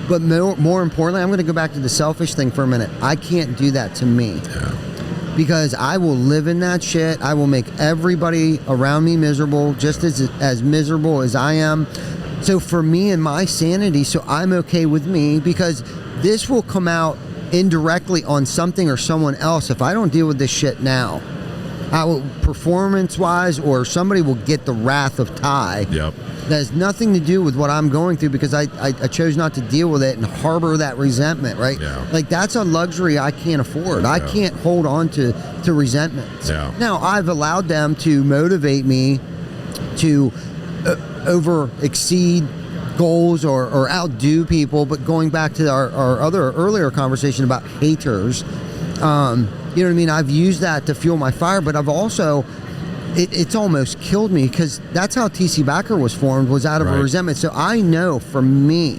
But more importantly, I'm going to go back to the selfish thing for a minute. I can't do that to me. Yeah. Because I will live in that shit. I will make everybody around me miserable, just as miserable as I am. So for me and my sanity, so I'm okay with me, because this will come out indirectly on something or someone else if I don't deal with this shit now. I will, performance-wise, or somebody will get the wrath of Ty. Yep. That has nothing to do with what I'm going through, because I chose not to deal with it and harbor that resentment, right? Yeah. Like, that's a luxury I can't afford. I can't hold on to resentments. Yeah. Now, I've allowed them to motivate me to exceed goals or outdo people, but going back to our earlier conversation about haters, you know what I mean? I've used that to fuel my fire, but I've also... It's almost killed me, because that's how TC Backer was formed, was out of a resentment. So I know, for me,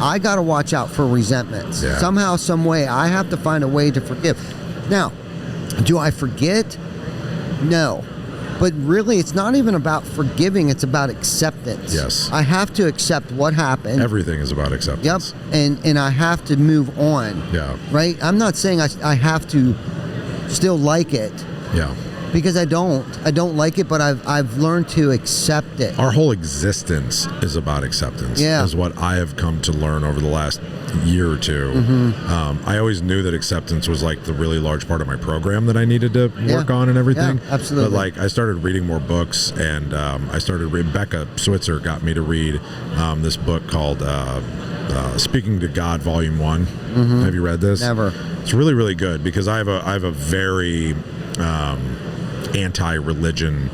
I got to watch out for resentments. Yeah. Somehow, some way, I have to find a way to forgive. Now, Do I forget? No. But really, it's not even about forgiving. It's about acceptance. Yes. I have to accept what happened. Everything is about acceptance. Yep. And I have to move on. Yeah. Right? I'm not saying I have to still like it. Yeah. Because I don't like it, but I've learned to accept it. Our whole existence is about acceptance. Yeah. Is what I have come to learn over the last year or two. I always knew that acceptance was like the really large part of my program that I needed to work on and everything. Yeah, absolutely. But like I started reading more books, and I started reading. Becca Switzer got me to read this book called Speaking to God, Volume 1. Have you read this? Never. It's really, really good because I have a very anti-religion,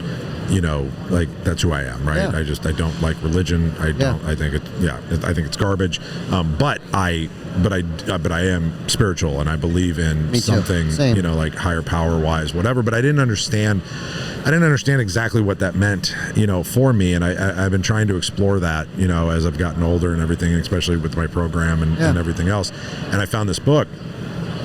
like that's who I am, right? Yeah. I don't like religion. I think it's garbage. But I am spiritual, and I believe in something, like higher power wise, whatever. But I didn't understand exactly what that meant, for me. And I've been trying to explore that, as I've gotten older and everything, especially with my program and everything else. And I found this book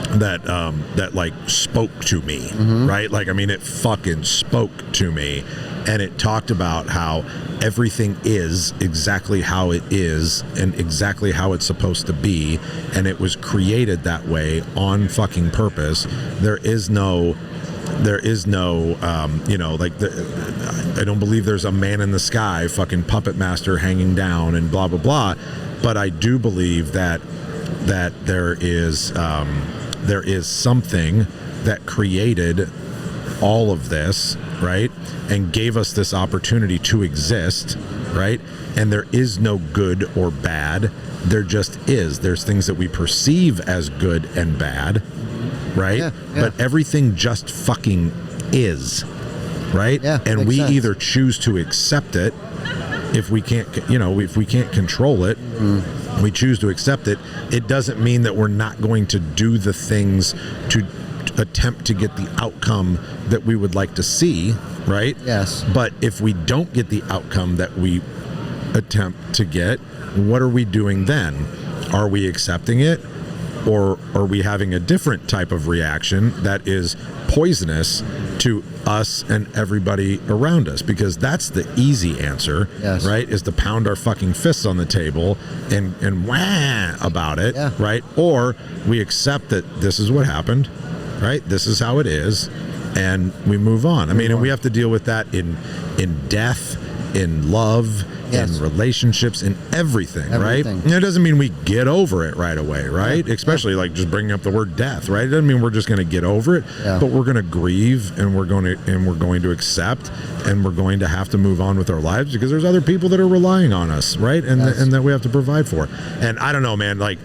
that like spoke to me, right? Like, I mean, it fucking spoke to me, and it talked about how everything is exactly how it is and exactly how it's supposed to be, and it was created that way on fucking purpose. There is no I don't believe there's a man in the sky fucking puppet master hanging down and blah blah blah, but I do believe that there is something that created all of this, right? And gave us this opportunity to exist, right? And there is no good or bad. There just is. There's things that we perceive as good and bad, right? Yeah. But everything just fucking is, right? Yeah, and we sense. either choose to accept it if we can't, if we can't control it. We choose to accept it. It doesn't mean that we're not going to do the things to attempt to get the outcome that we would like to see, right? Yes. But if we don't get the outcome that we attempt to get, what are we doing then? Are we accepting it? Or are we having a different type of reaction that is poisonous to us and everybody around us? Because that's the easy answer, right? Is to pound our fucking fists on the table and wah about it, right? Or we accept that this is what happened, right? This is how it is, and we move on. I mean, and we have to deal with that in death, in love, in relationships, in everything, right? And it doesn't mean we get over it right away, right? Especially like just bringing up the word death, right? It doesn't mean we're just going to get over it, but we're going to grieve, and we're going to accept, and we're going to have to move on with our lives because there's other people that are relying on us, right? And and that we have to provide for. And I don't know, man, like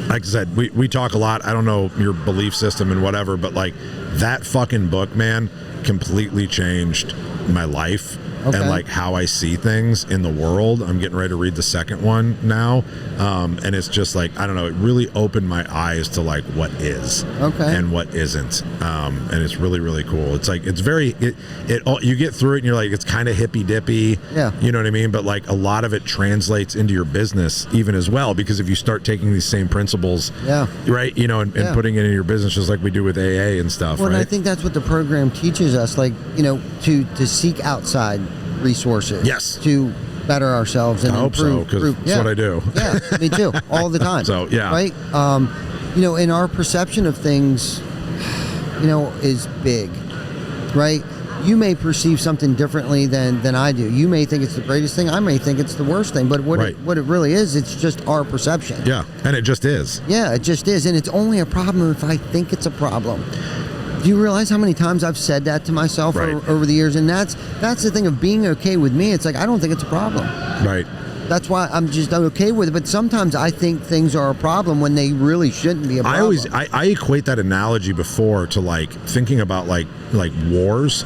I said, we talk a lot. I don't know your belief system and whatever, but like that fucking book, man, completely changed my life. And like how I see things in the world. I'm getting ready to read the second one now, and it's just like, I don't know, it really opened my eyes to like what is and what isn't, and it's really, really cool. It's like, it's very, you get through it and you're like, it's kind of hippy dippy, you know what I mean? But like a lot of it translates into your business even as well, because if you start taking these same principles, right, and putting it in your business just like we do with AA and stuff, well, right? And I think that's what the program teaches us, like, to seek outside resources to better ourselves and I hope so, because that's what I do. Yeah, me too, all the time. So right, and our perception of things, is big, right? You may perceive something differently than I do. You may think it's the greatest thing. I may think it's the worst thing. But what it really is, it's just our perception. Yeah, and it just is. Yeah, it just is, and it's only a problem if I think it's a problem. Do you realize how many times I've said that to myself over the years? And that's the thing of being okay with me. It's like, I don't think it's a problem. Right. That's why I'm just okay with it. But sometimes I think things are a problem when they really shouldn't be a problem. I equate that analogy before to like thinking about like wars.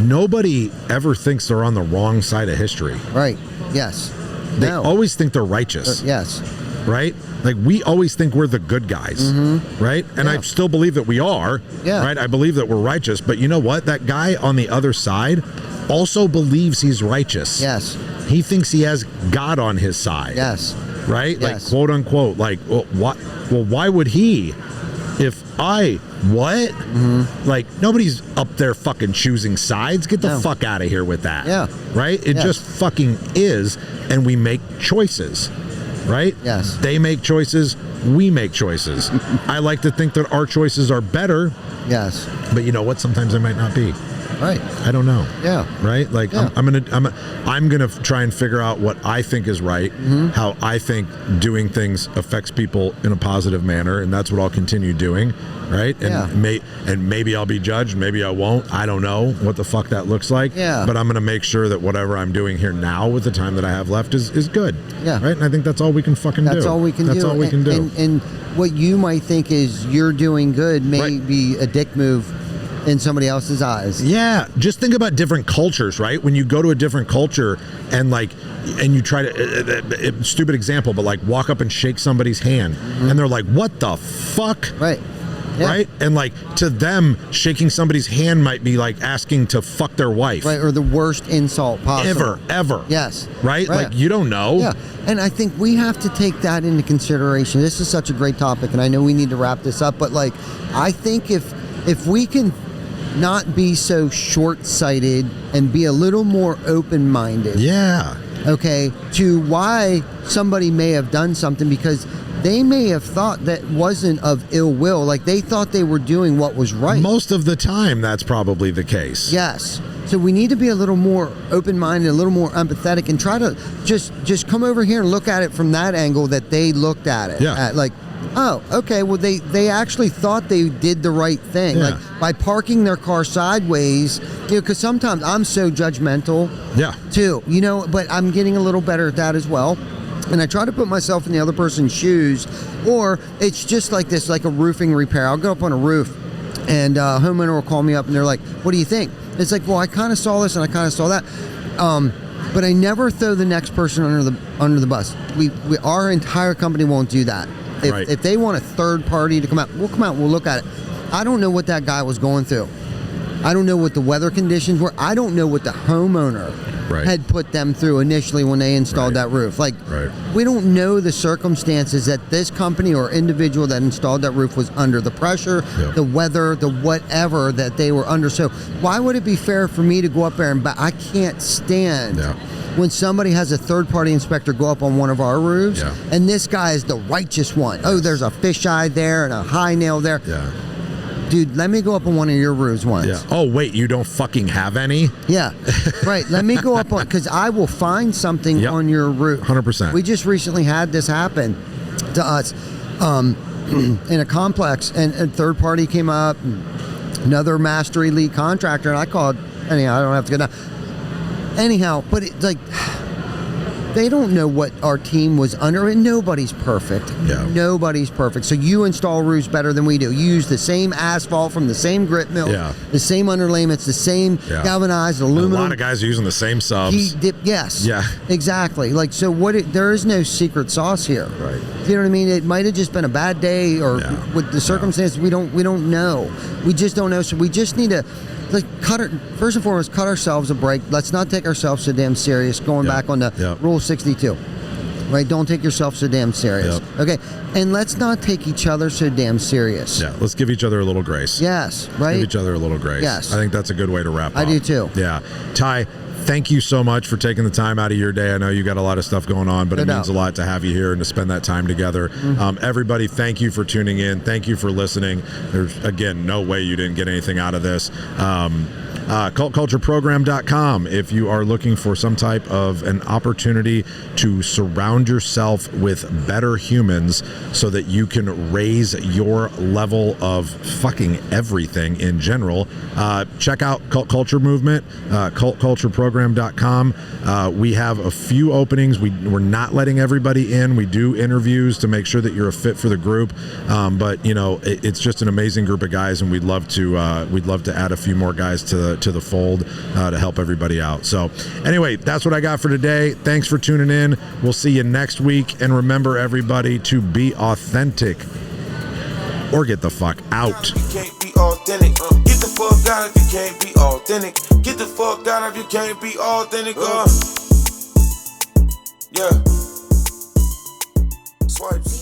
Nobody ever thinks they're on the wrong side of history. Right. Yes. They always think they're righteous. Yes. Right? Like, we always think we're the good guys, right? And I still believe that we are, right? I believe that we're righteous, but you know what? That guy on the other side also believes he's righteous. Yes. He thinks he has God on his side. Yes. Right? Yes. Like, quote unquote, like, why would he what? Like, nobody's up there fucking choosing sides. Get the fuck out of here with that. Yeah. Right? It just fucking is, and we make choices. Right? Yes. They make choices, we make choices. I like to think that our choices are better. Yes. But you know what? Sometimes they might not be. Right. I don't know. Yeah. Right. Like I'm gonna try and figure out what I think is right, how I think doing things affects people in a positive manner, and that's what I'll continue doing. Right. And maybe I'll be judged. Maybe I won't. I don't know what the fuck that looks like. Yeah. But I'm gonna make sure that whatever I'm doing here now with the time that I have left is good. Yeah. Right. And I think that's all we can fucking do. That's all we can do. That's all we can do. And what you might think is you're doing good may be a dick move in somebody else's eyes. Yeah, just think about different cultures, right? When you go to a different culture and you try to, stupid example, but like walk up and shake somebody's hand and they're like, what the fuck? Right. Yeah. Right? And like to them, shaking somebody's hand might be like asking to fuck their wife. Right, or the worst insult possible. Ever. Yes. Right? Like you don't know. Yeah. And I think we have to take that into consideration. This is such a great topic, and I know we need to wrap this up, but like I think if we can not be so short-sighted and be a little more open-minded. Yeah. Okay, to why somebody may have done something, because they may have thought that wasn't of ill will. Like they thought they were doing what was right. Most of the time, that's probably the case. Yes. So we need to be a little more open-minded, a little more empathetic, and try to just come over here and look at it from that angle that they looked at it. Yeah. Like, oh, okay, well, they actually thought they did the right thing. Yeah. Like, by parking their car sideways, because sometimes I'm so judgmental, too, but I'm getting a little better at that as well. And I try to put myself in the other person's shoes, or it's just like this, like a roofing repair. I'll go up on a roof, and a homeowner will call me up, and they're like, what do you think? It's like, well, I kind of saw this, and I kind of saw that. But I never throw the next person under the bus. Our entire company won't do that. If they want a third party to come out, we'll come out and we'll look at it. I don't know what that guy was going through. I don't know what the weather conditions were. I don't know what the homeowner had put them through initially when they installed that roof. Like, we don't know the circumstances that this company or individual that installed that roof was under, the pressure, the weather, the whatever that they were under. So why would it be fair for me to go up there and I can't stand when somebody has a third-party inspector go up on one of our roofs and this guy is the righteous one. Oh, there's a fisheye there and a high nail there. Dude, let me go up on one of your roofs once. Yeah. Oh, wait, you don't fucking have any? Yeah. Right. Let me go up on, because I will find something on your roof. 100%. We just recently had this happen to us in a complex, and a third party came up, another master elite contractor, and I called, anyhow, I don't have to go down. Anyhow, but it's like, they don't know what our team was under, and nobody's perfect. Nobody's perfect. So you install roofs better than we do. You use the same asphalt from the same grit mill, the same underlayments, the same galvanized aluminum. And a lot of guys are using the same subs. Yes. Yeah. Exactly. Like, so there is no secret sauce here. Right. You know what I mean? It might have just been a bad day, or with the circumstances, we don't know. We just don't know. So we just need to, like, first and foremost, cut ourselves a break. Let's not take ourselves so damn serious. Going back on the Rule 62, right? Don't take yourself so damn serious. Okay, and let's not take each other so damn serious. Yeah, let's give each other a little grace. Yes, right. Give each other a little grace. Yes, I think that's a good way to wrap up. I do too. Yeah, Ty, thank you so much for taking the time out of your day. I know you got a lot of stuff going on, but it means a lot to have you here and to spend that time together. Everybody, thank you for tuning in. Thank you for listening. There's, again, no way you didn't get anything out of this. cultcultureprogram.com if you are looking for some type of an opportunity to surround yourself with better humans so that you can raise your level of fucking everything in general. Check out Cult Culture Movement, cultcultureprogram.com. We have a few openings. We're not letting everybody in. We do interviews to make sure that you're a fit for the group, but it's just an amazing group of guys, and we'd love to add a few more guys to the fold to help everybody out. So anyway, that's what I got for today. Thanks for tuning in. We'll see you next week, and remember, everybody, to be authentic or get the fuck out. You can't be authentic. Get the fuck out if you can't be authentic. Get the fuck out if you can't be authentic. Yeah. Swipes.